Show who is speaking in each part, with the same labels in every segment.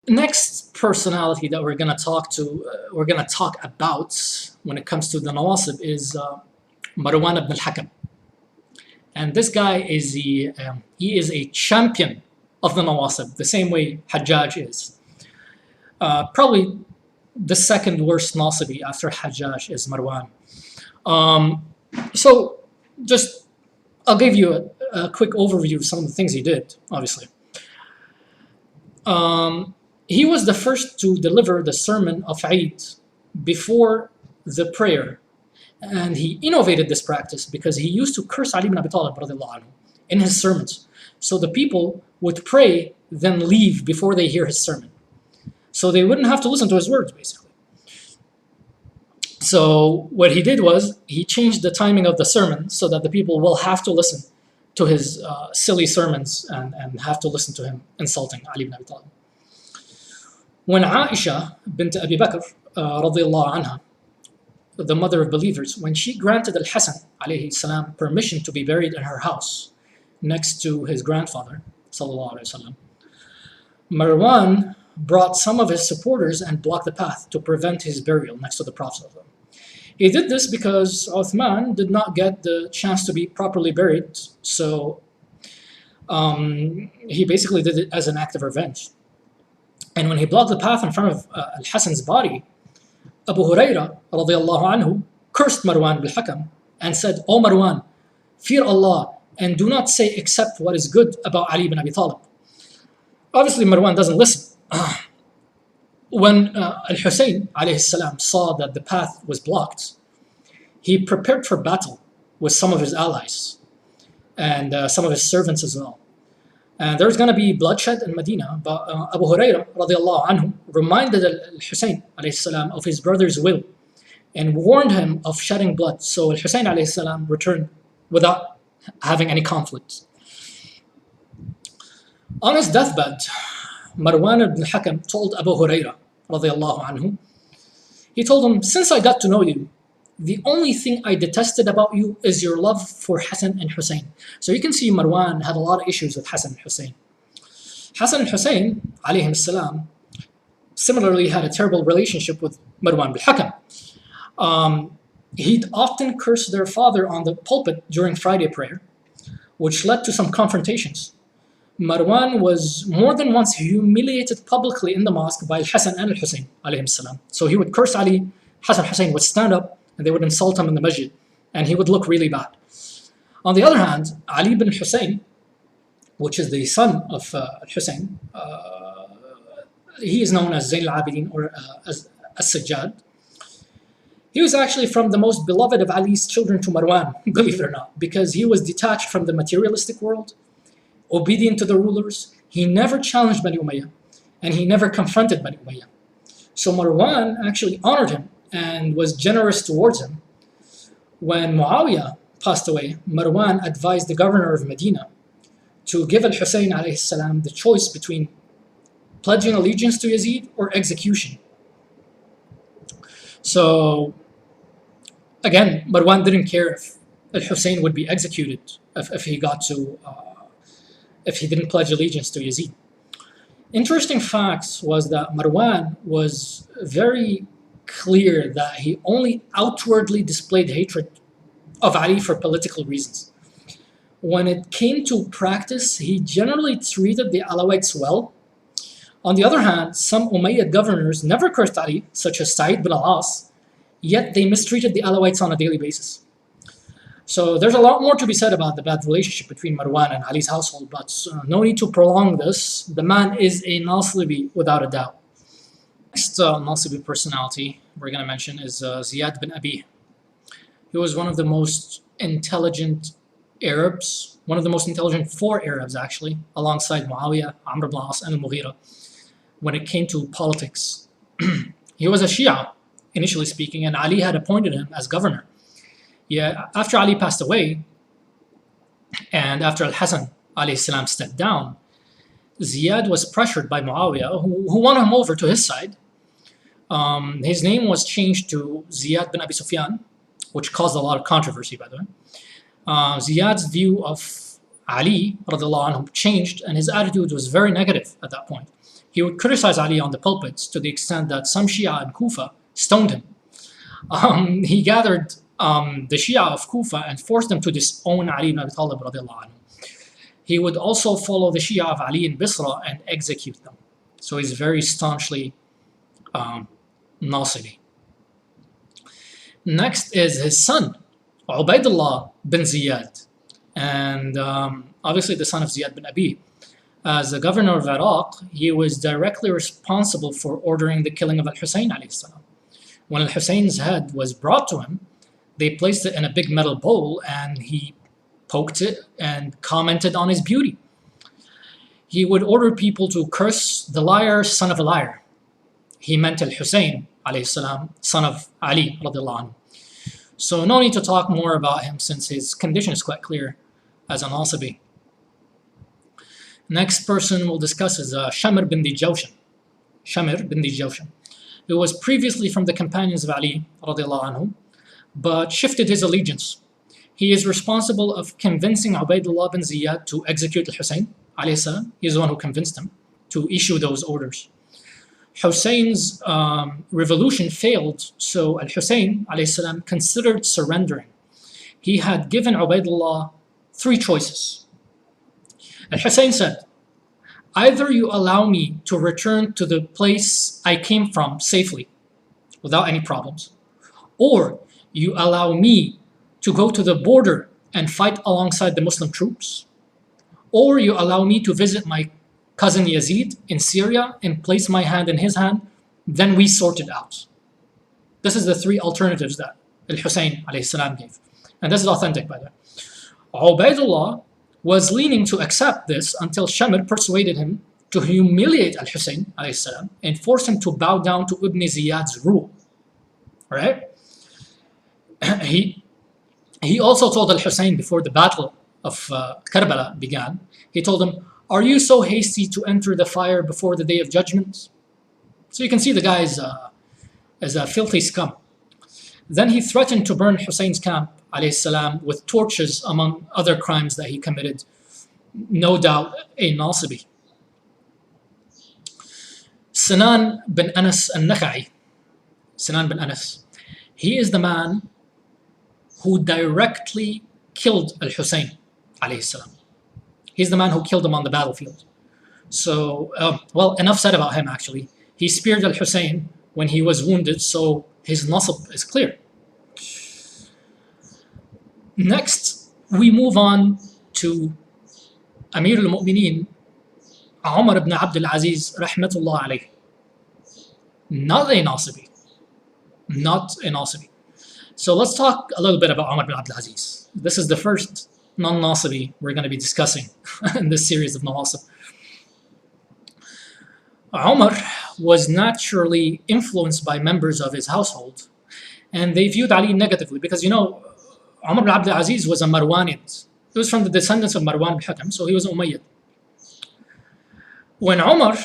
Speaker 1: Next personality that we're gonna talk about when it comes to the Nawasib is Marwan ibn al-Hakam. And this guy he is a champion of the Nawasib, the same way Hajjaj is. Probably the second worst Nasibi after Hajjaj is Marwan. So just I'll give you a quick overview of some of the things he did, obviously. He was the first to deliver the sermon of Eid before the prayer. And he innovated this practice because he used to curse Ali ibn Abi Talib anhu, in his sermons. So the people would pray, then leave before they hear his sermon. So they wouldn't have to listen to his words, basically. So what he did was he changed the timing of the sermon so that the people will have to listen to his silly sermons and have to listen to him insulting Ali ibn Abi Talib. When Aisha bint Abi Bakr radiallahu anha, the mother of believers, when she granted Al-Hasan alayhi salam permission to be buried in her house next to his grandfather sallallahu alayhi wasallam, Marwan brought some of his supporters and blocked the path to prevent his burial next to the Prophet. He did this because Uthman did not get the chance to be properly buried, so he basically did it as an act of revenge. And when he blocked the path in front of Al-Hasan's body, Abu Huraira radiallahu anhu cursed Marwan bil Hakam and said, "O Marwan, fear Allah and do not say except what is good about Ali ibn Abi Talib." Obviously Marwan doesn't listen. When Al-Hussein alayhi salam saw that the path was blocked, he prepared for battle with some of his allies and some of his servants as well. And there's going to be bloodshed in Medina, but Abu Huraira radiallahu anhu reminded Al-Hussein alayhi salam of his brother's will and warned him of shedding blood. So Al-Hussein alayhi salam returned without having any conflict. On his deathbed, Marwan ibn al-Hakam told Abu Huraira radiallahu anhu, he told him, "Since I got to know you, the only thing I detested about you is your love for Hassan and Hussein." So you can see Marwan had a lot of issues with Hassan and Hussein. Hassan and Hussein alayhim salam similarly had a terrible relationship with Marwan bil Hakam. He'd often curse their father on the pulpit during Friday prayer, which led to some confrontations. Marwan was more than once humiliated publicly in the mosque by Hassan and Hussein alayhim salam. So he would curse Ali, Hassan Hussein would stand up and they would insult him in the masjid, and he would look really bad. On the other hand, Ali ibn Hussein, which is the son of Hussein, he is known as Zayn al-Abidin or as Sajjad. He was actually from the most beloved of Ali's children to Marwan, believe it or not, because he was detached from the materialistic world, obedient to the rulers. He never challenged Bani Umayyad, and he never confronted Bani Umayyad. So Marwan actually honored him and was generous towards him. When Muawiyah passed away, Marwan advised the governor of Medina to give Al-Hussein alayhi salam the choice between pledging allegiance to Yazid or execution. So again, Marwan didn't care if Al-Hussein would be executed if he didn't pledge allegiance to Yazid. Interesting facts was that Marwan was very clear that he only outwardly displayed hatred of Ali for political reasons. When it came to practice, he generally treated the Alawites well. On the other hand, some Umayyad governors never cursed Ali, such as Sa'id bin al-As, yet they mistreated the Alawites on a daily basis. So there's a lot more to be said about the bad relationship between Marwan and Ali's household, but no need to prolong this. The man is a Nasibi without a doubt. Next Nasibi personality we're going to mention is Ziyad bin Abi. He was one of the most intelligent Arabs, one of the most intelligent four Arabs actually, alongside Muawiyah, Amr ibn al-As, and al-Mughira, when it came to politics. He was a Shia, initially speaking, and Ali had appointed him as governor. Yeah, after Ali passed away, and after Al-Hasan alayhi salam stepped down, Ziyad was pressured by Muawiyah, who won him over to his side. His name was changed to Ziyad bin Abi Sufyan, which caused a lot of controversy, by the way. Ziyad's view of Ali radiallahu anhu changed, and his attitude was very negative at that point. he would criticize Ali on the pulpits to the extent that some Shia in Kufa stoned him. He gathered the Shia of Kufa and forced them to disown Ali ibn Abi Talib radiallahu anhu. He would also follow the Shia of Ali in Bisra and execute them. So he's very staunchly Nasibi. Next is his son, Ubaydullah bin Ziyad, and obviously the son of Ziyad bin Abi. As the governor of Iraq, he was directly responsible for ordering the killing of Al-Hussein alayhi salam. When Al-Hussein's head was brought to him, they placed it in a big metal bowl and he poked it and commented on his beauty. He would order people to curse the liar, son of a liar. He meant Al-Hussein alayhi salam, son of Ali radiallahu anhu. So no need to talk more about him since his condition is quite clear as a Nasibi. Next person we'll discuss is Shamr bin Dijawshan. Shamr bin Dijawshan, who was previously from the companions of Ali radiallahu anhu, but shifted his allegiance. He is responsible of convincing Ubaydullah bin Ziyad to execute Al-Hussein alayhi salam. He is the one who convinced him to issue those orders. Hussein's revolution failed, so Al-Hussein alayhi salam considered surrendering. He had given Ubaydullah three choices. Al-Hussein said, either you allow me to return to the place I came from safely, without any problems, or you allow me to go to the border and fight alongside the Muslim troops, or you allow me to visit my cousin Yazid in Syria and place my hand in his hand, then we sort it out. This is the three alternatives that Al-Hussein alayhi salam gave. And this is authentic, by the way. Ubaydullah was leaning to accept this until Shamr persuaded him to humiliate Al-Hussein alayhi salam and force him to bow down to Ibn Ziyad's rule. All right? He also told Al-Hussein before the battle of Karbala began, he told him, are you so hasty to enter the fire before the day of judgment? So you can see the guy is a filthy scum. Then he threatened to burn Hussein's camp alayhi salam with torches among other crimes that he committed. No doubt a Nasibi. Sinan bin Anas al-Nakha'i, Sinan bin Anas, he is the man who directly killed Al-Hussein alayhi salam. He's the man who killed him on the battlefield. So, well, enough said about him actually. He speared Al-Hussein when he was wounded, so his nasab is clear. Next, we move on to Amir al-Mu'mineen, Omar ibn Abdul Aziz, rahmatullah alayh. Not a Nasibi. Not a Nasibi. So let's talk a little bit about Omar ibn Abdul Aziz. This is the first non-Nasibi we're going to be discussing in this series of Nawasib. Omar was naturally influenced by members of his household, and they viewed Ali negatively because, you know, Omar ibn Abdul Aziz was a Marwanid. He was from the descendants of Marwan al-Hakam, so he was an Umayyad. When Omar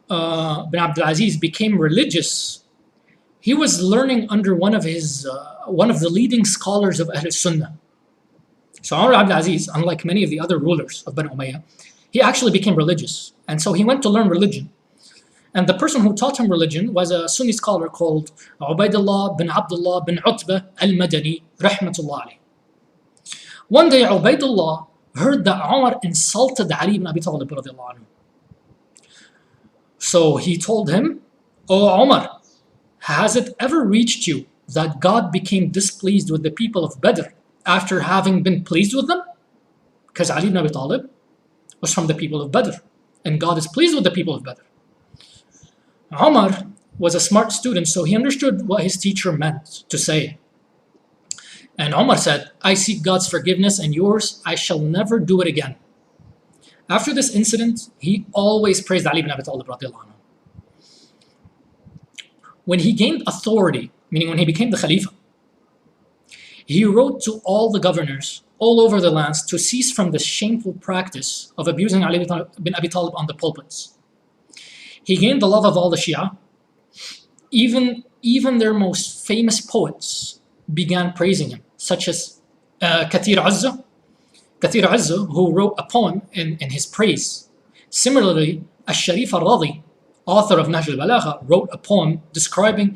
Speaker 1: ibn Abdul Aziz became religious, he was learning under one of the leading scholars of Ahl Sunnah. So Omar ibn Abdul Aziz, unlike many of the other rulers of Banu Umayyah, he actually became religious. And so he went to learn religion. And the person who taught him religion was a Sunni scholar called Ubaydullah bin Abdullah bin Utbah al-Madani, rahmatullah alayh. One day Ubaydullah heard that Omar insulted Ali ibn Abi Talib radiallahu anhu. So he told him, "O Omar, has it ever reached you that God became displeased with the people of Badr after having been pleased with them?" Because Ali ibn Abi Talib was from the people of Badr, and God is pleased with the people of Badr. Omar was a smart student, so he understood what his teacher meant to say. And Omar said, "I seek God's forgiveness and yours, I shall never do it again." After this incident, he always praised Ali ibn Abi Talib radiallahu anhu. When he gained authority, meaning when he became the Khalifa, he wrote to all the governors all over the lands to cease from the shameful practice of abusing Ali ibn Abi Talib on the pulpits. He gained the love of all the Shia. Even their most famous poets began praising him, such as Kathir Azza, who wrote a poem in his praise. Similarly, Al-Sharif al-Radi author of Nahj al-Balagha, wrote a poem describing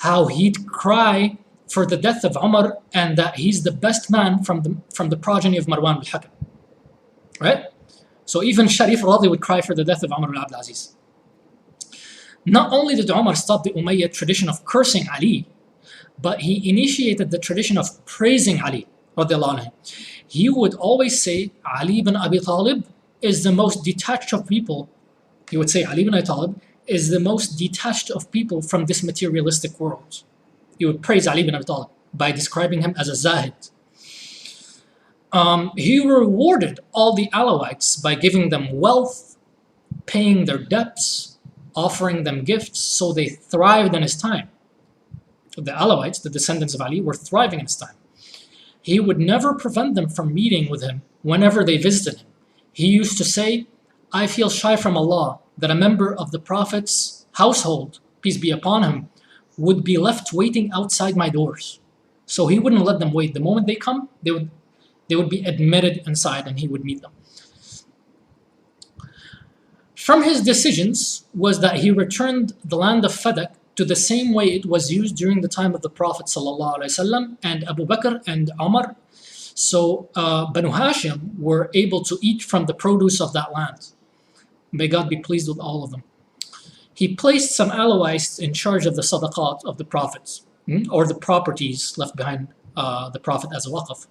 Speaker 1: how he'd cry for the death of Umar and that he's the best man from the progeny of Marwan al-Hakam. Right? So even Sharif Radi would cry for the death of Umar ibn Abdul Aziz. Not only did Umar stop the Umayyad tradition of cursing Ali, but he initiated the tradition of praising Ali radiallahu anhu. He would always say Ali ibn Abi Talib is the most detached of people. He would say Ali ibn Abi Talib is the most detached of people from this materialistic world. He would praise Ali ibn Abi Talib by describing him as a zahid. He rewarded all the Alawites by giving them wealth, paying their debts, offering them gifts, so they thrived in his time. The Alawites, the descendants of Ali, were thriving in his time. He would never prevent them from meeting with him whenever they visited him. He used to say, I feel shy from Allah that a member of the Prophet's household, peace be upon him, would be left waiting outside my doors. So he wouldn't let them wait. The moment they come, they would be admitted inside and he would meet them. From his decisions was that he returned the land of Fadak to the same way it was used during the time of the Prophet ﷺ and Abu Bakr and Omar. So Banu Hashim were able to eat from the produce of that land. May God be pleased with all of them. He placed some Alawites in charge of the sadaqat of the Prophets, or the properties left behind the Prophet as a waqf.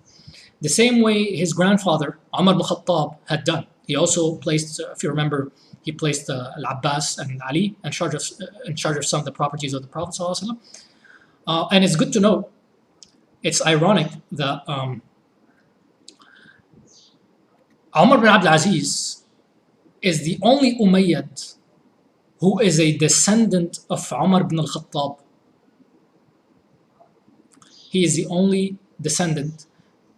Speaker 1: The same way his grandfather, Umar ibn Khattab, had done. He also placed, if you remember, he placed Al-Abbas and Ali in charge of some of the properties of the Prophet ﷺ. And it's good to note, it's ironic that Umar ibn Abdul Aziz is the only Umayyad who is a descendant of Umar ibn al-Khattab. He is the only descendant,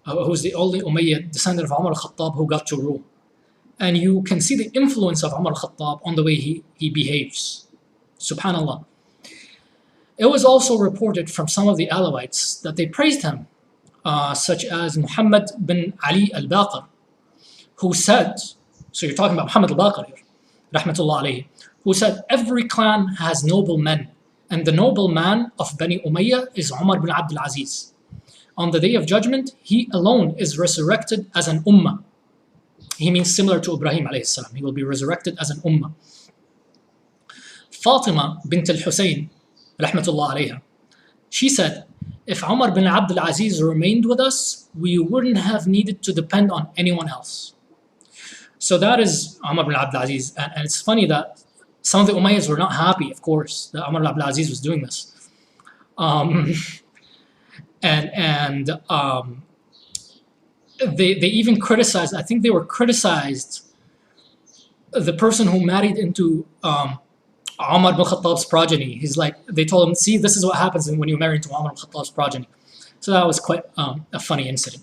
Speaker 1: who's the only Umayyad descendant of Umar al-Khattab who got to rule. And you can see the influence of Umar al-Khattab on the way he behaves. Subhanallah. It was also reported from some of the Alawites that they praised him, such as Muhammad bin Ali al-Baqir, who said, so you're talking about Muhammad al-Baqir here, rahmatullah alayhi, who said, every clan has noble men, and the noble man of Bani Umayyah is Umar bin Abdul Aziz. On the day of judgment, he alone is resurrected as an ummah. He means similar to Ibrahim alayhi salam. He will be resurrected as an ummah. Fatima bint al-Husayn, rahmatullah alayha, she said, if Umar bin Abdul Aziz remained with us, we wouldn't have needed to depend on anyone else. So that is Umar bin Abdul Aziz. And it's funny that some of the Umayyads were not happy, of course, that Umar bin Abdul Aziz was doing this. They even criticized, I think they were criticized the person who married into Umar ibn Khattab's progeny. He's like, they told him, see, this is what happens when you marry into Umar ibn Khattab's progeny. So that was quite a funny incident.